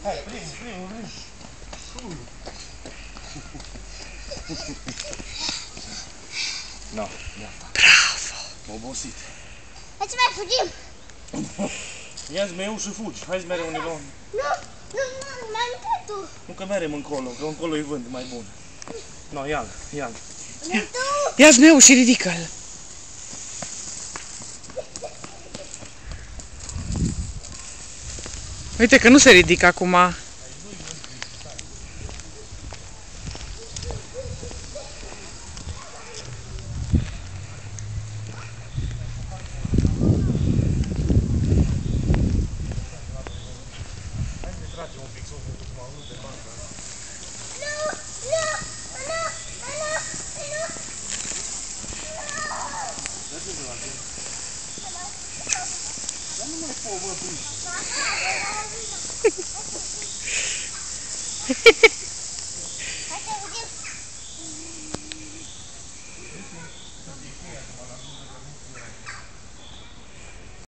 Hai, primul. No, gata. Bravo! M-a obosit. Hai să mai fugim! Ia-ți meu și fugi. Hai-ți mereu unde luăm. Nu, mai întâi tu. Nu că merem încolo, că încolo-i vânt mai bun. No, ia-l. Ia-ți meu și ridică-l. Uite că nu se ridică acum. Hai să fugim!